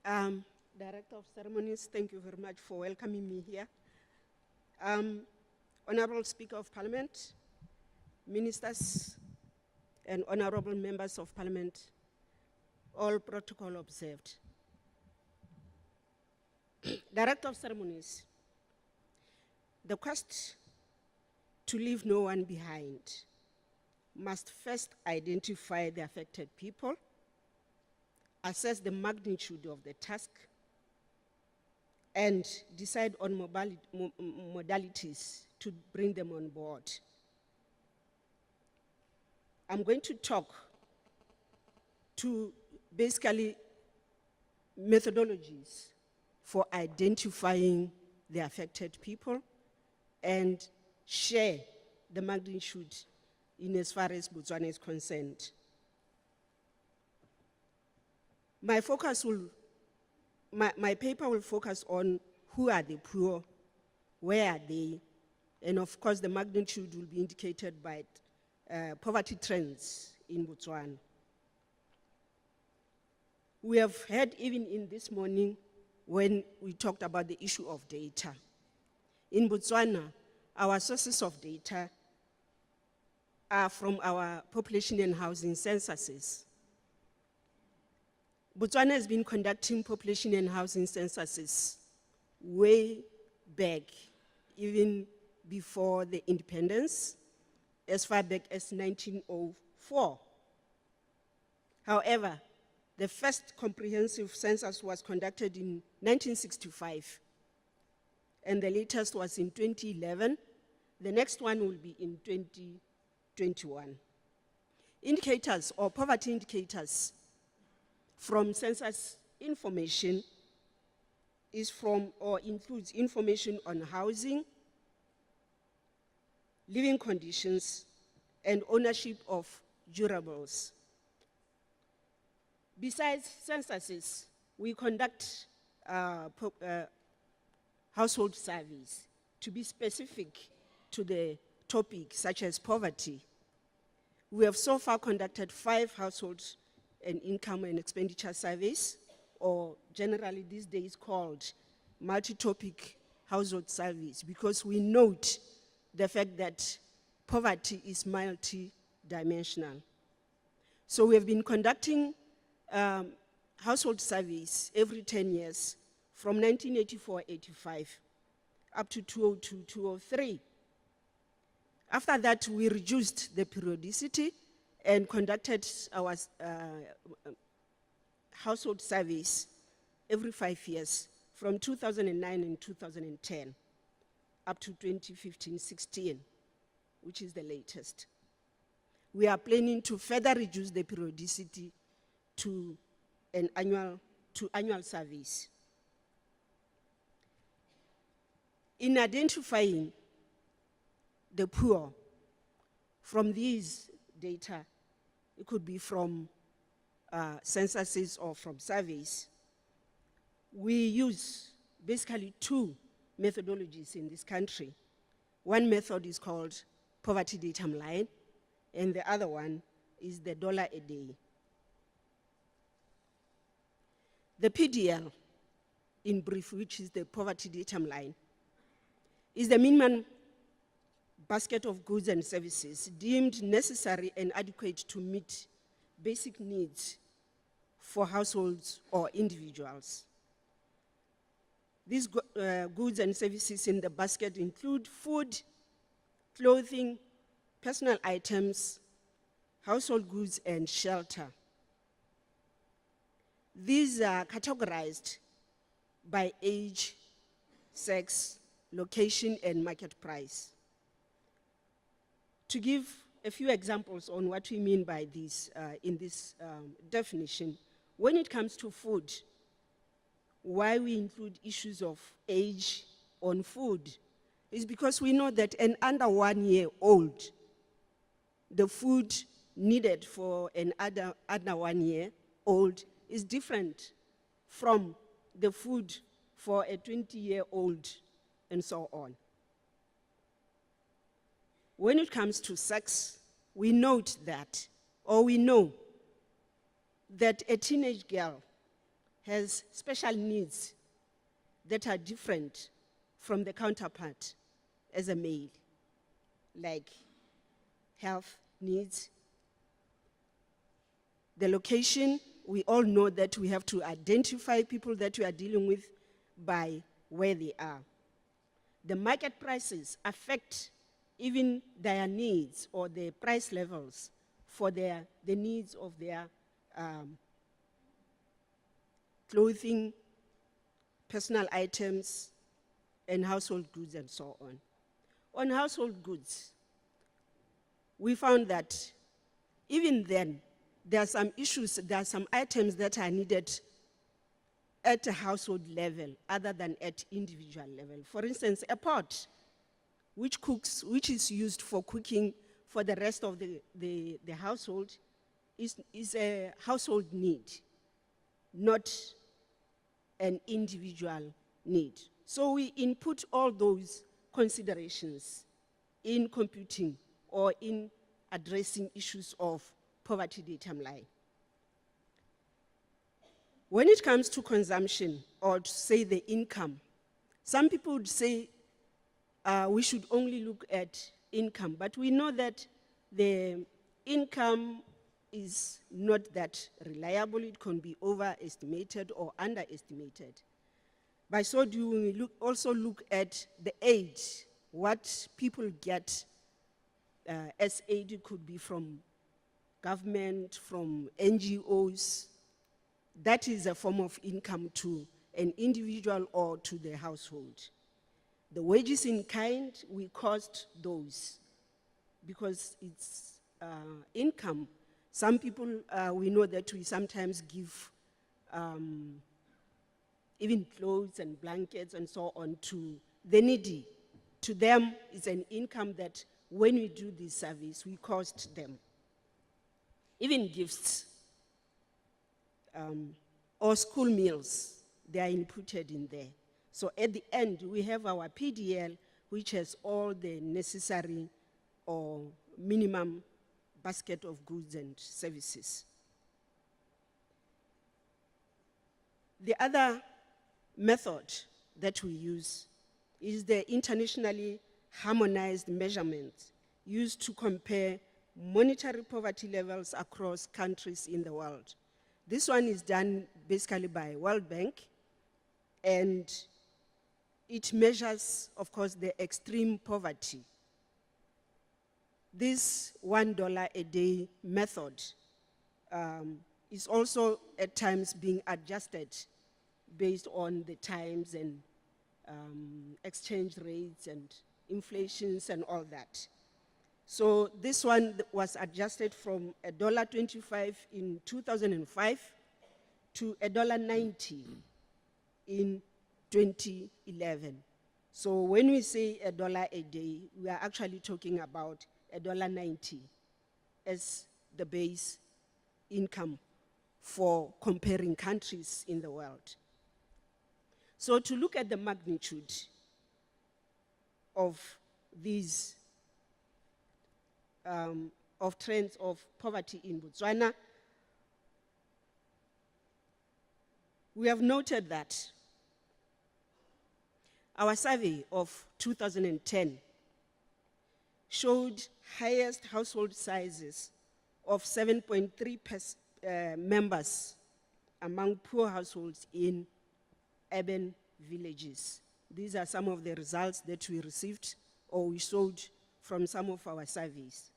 Director of Ceremonies, thank you very much for welcoming me here. Honorable Speaker of Parliament, Ministers, and Honorable Members of Parliament, all protocol observed. Director of Ceremonies, the quest to leave no one behind must first identify the affected people, assess the magnitude of the task, and decide on modalities to bring them on board. I'm going to talk to basically methodologies for identifying the affected people and share the magnitude in as far as Botswana is concerned. My paper will focus on who are the poor, where are they, and of course the magnitude will be indicated by poverty trends in Botswana. We have heard even in this morning when we talked about the issue of data. In Botswana, our sources of data are from our population and housing censuses. Botswana has been conducting population and housing censuses way back, even before the independence, as far back as 1904. However, the first comprehensive census was conducted in 1965, and the latest was in 2011. The next one will be in 2021. Indicators or poverty indicators from census information is from or includes information on housing, living conditions, and ownership of durables. Besides censuses, we conduct household surveys to be specific to the topic, such as poverty. We have so far conducted 5 household and income and expenditure surveys, or generally these days called multi-topic household surveys, because we note the fact that poverty is multi-dimensional. So we have been conducting household surveys every 10 years from 1984-85 up to 2002-2003. After that, we reduced the periodicity and conducted our household surveys every 5 years from 2009 and 2010 up to 2015-16, which is the latest. We are planning to further reduce the periodicity to annual surveys. In identifying the poor from these data, it could be from censuses or from surveys, we use basically 2 methodologies in this country. One method is called poverty datum line, and the other one is the dollar a day. The PDL, in brief, which is the poverty datum line, is the minimum basket of goods and services deemed necessary and adequate to meet basic needs for households or individuals. These goods and services in the basket include food, clothing, personal items, household goods, and shelter. These are categorized by age, sex, location, and market price. To give a few examples on what we mean by this in this definition, when it comes to food, why we include issues of age on food is because we know that an under 1 year old, the food needed for an under 1 year old is different from the food for a 20-year-old and so on. When it comes to sex, we note that, or we know that a teenage girl has special needs that are different from the counterpart as a male, like health needs. The location, we all know that we have to identify people that we are dealing with by where they are. The market prices affect even their needs or the price levels for the needs of their clothing, personal items, and household goods and so on. On household goods, we found that even then, there are some issues, there are some items that are needed at a household level other than at individual level. For instance, a pot, which is used for cooking for the rest of the household, is a household need, not an individual need. So we input all those considerations in computing or in addressing issues of poverty datum line. When it comes to consumption, or to say the income, some people would say we should only look at income, but we know that the income is not that reliable. It can be overestimated or underestimated. By so doing, we also look at the aid, what people get as aid. Could be from government, from NGOs. That is a form of income to an individual or to the household. The wages in kind, we cost those because it's income. Some people, we know that we sometimes give even clothes and blankets and so on to the needy. To them, it's an income that when we do this service, we cost them. Even gifts or school meals, they are inputted in there. So at the end, we have our PDL, which has all the necessary or minimum basket of goods and services. The other method that we use is the internationally harmonized measurements used to compare monetary poverty levels across countries in the world. This one is done basically by World Bank, and it measures, of course, the extreme poverty. This $1 a day method is also at times being adjusted based on the times and exchange rates and inflations and all that. So this one was adjusted from $1.25 in 2005 to $1.90 in 2011. So when we say $1 a day, we are actually talking about $1.90 as the base income for comparing countries in the world. So to look at the magnitude of these of trends of poverty in Botswana, we have noted that our survey of 2010 showed highest household sizes of 7.3 members among poor households in urban villages. These are some of the results that we received or we showed from some of our surveys.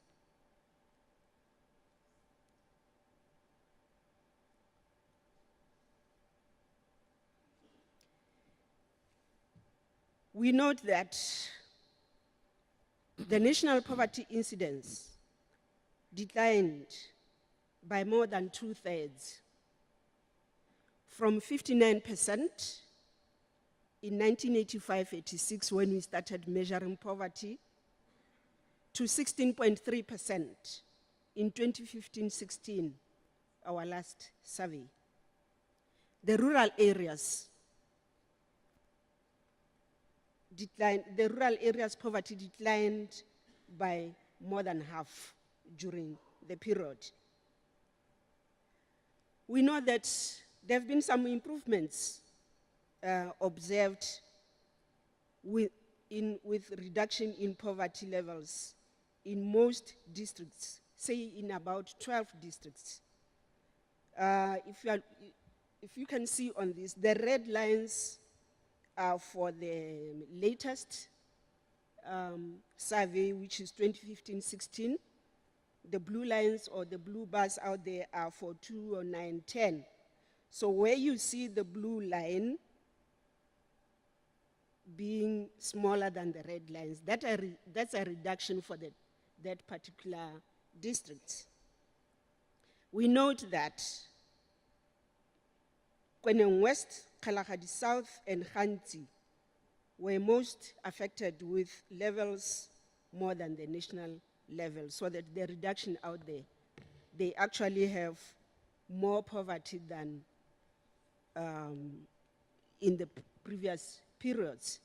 We note that the national poverty incidence declined by more than 2/3, from 59% in 1985-86 when we started measuring poverty to 16.3% in 2015-16, our last survey. The rural areas declined, the rural areas poverty declined by more than half during the period. We know that There have been some improvements observed with reduction in poverty levels in most districts, say in about 12 districts. If you can see on this, the red lines are for the latest survey, which is 2015-16. The blue lines or the blue bars out there are for 2009-10. So where you see the blue line being smaller than the red lines, that's a reduction for that particular district. We note that Kweneng West, Kalahari South, and Khanti were most affected with levels more than the national level, so that the reduction out there, they actually have more poverty than in the previous periods.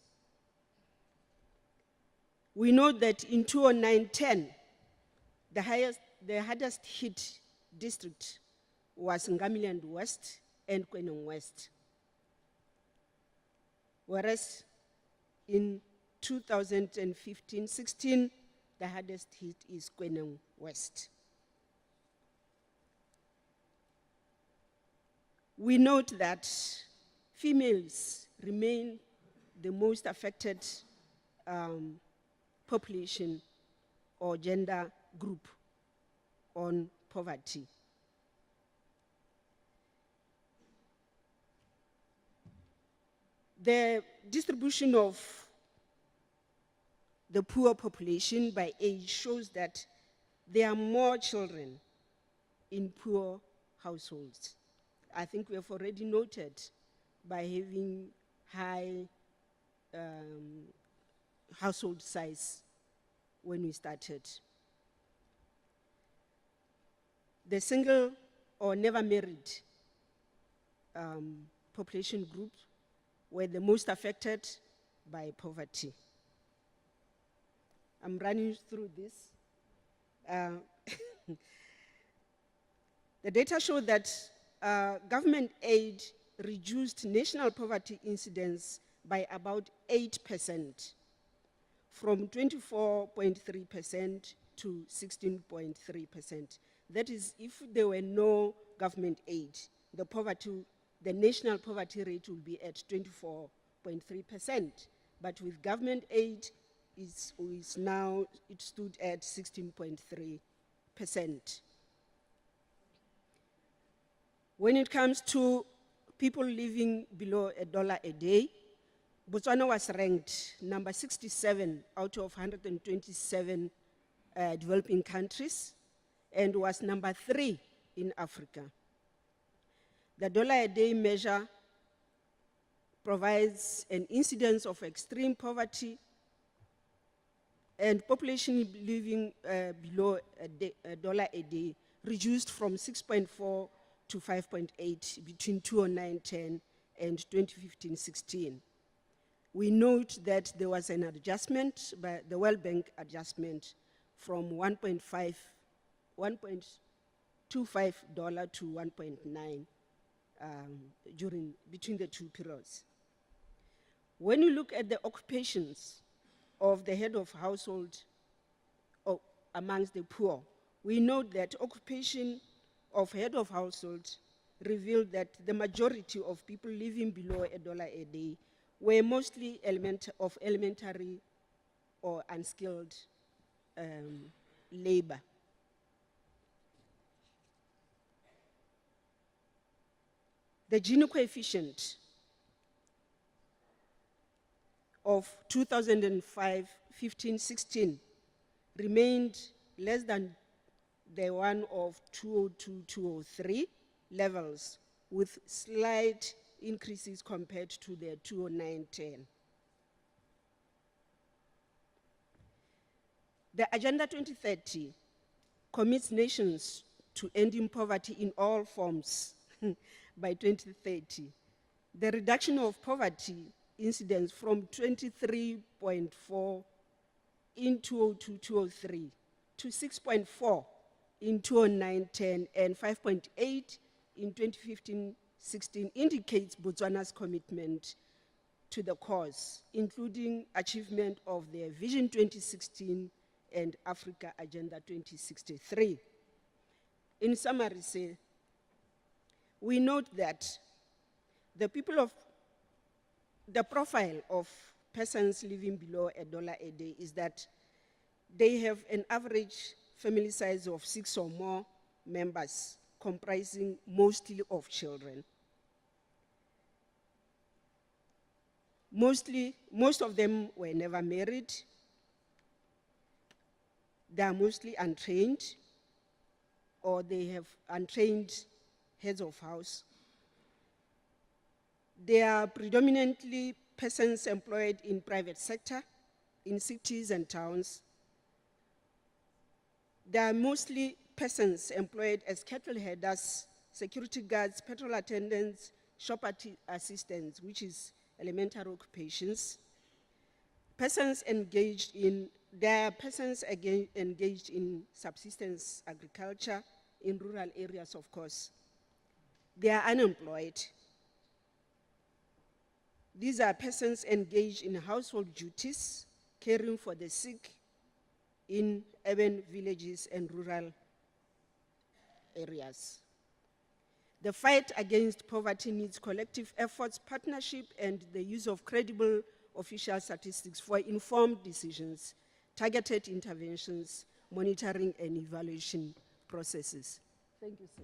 We know that in 2009-10, the hardest hit district was Ngamiland West and Kweneng West. Whereas in 2015-16, the hardest hit is Kweneng West. We note that females remain the most affected population or gender group on poverty. The distribution of the poor population by age shows that there are more children in poor households. I think we have already noted by having high household size when we started. The single or never married population group were the most affected by poverty. I'm running through this. The data show that government aid reduced national poverty incidence by about 8%, from 24.3% to 16.3%. That is, if there were no government aid, the national poverty rate will be at 24.3%. But with government aid, it stood at 16.3%. When it comes to people living below $1 a day, Botswana was ranked number 67 out of 127 developing countries and was number 3 in Africa. The $1 a day measure provides an incidence of extreme poverty, and population living below $1 a day reduced from 6.4 to 5.8 between 2009-10 and 2015-16. We note that there was an adjustment, by the World Bank adjustment, from $1.25 to 1.9 between the two periods. When you look at the occupations of the head of household amongst the poor, we note that occupation of head of household revealed that the majority of people living below $1 a day were mostly of elementary or unskilled labor. The Gini coefficient of 2005-15-16 remained less than the one of 2002-2003 levels, with slight increases compared to the 2009-10. The Agenda 2030 commits nations to ending poverty in all forms by 2030. The reduction of poverty incidence from 23.4 in 2002-2003 to 6.4 in 2009-10 and 5.8 in 2016 indicates Botswana's commitment to the cause, including achievement of their Vision 2016 and Africa Agenda 2063. In summary, say, we note that the profile of persons living below $1 a day is that they have an average family size of 6 or more members, comprising mostly of children. Most of them were never married. They are mostly untrained, or they have untrained heads of house. They are predominantly persons employed in private sector, in cities and towns. They are mostly persons employed as cattle headers, security guards, petrol attendants, shop assistants, which is elementary occupations. There are persons engaged in subsistence agriculture in rural areas, of course. They are unemployed. These are persons engaged in household duties, caring for the sick in urban villages and rural areas. The fight against poverty needs collective efforts, partnership, and the use of credible official statistics for informed decisions, targeted interventions, monitoring, and evaluation processes. Thank you, sir.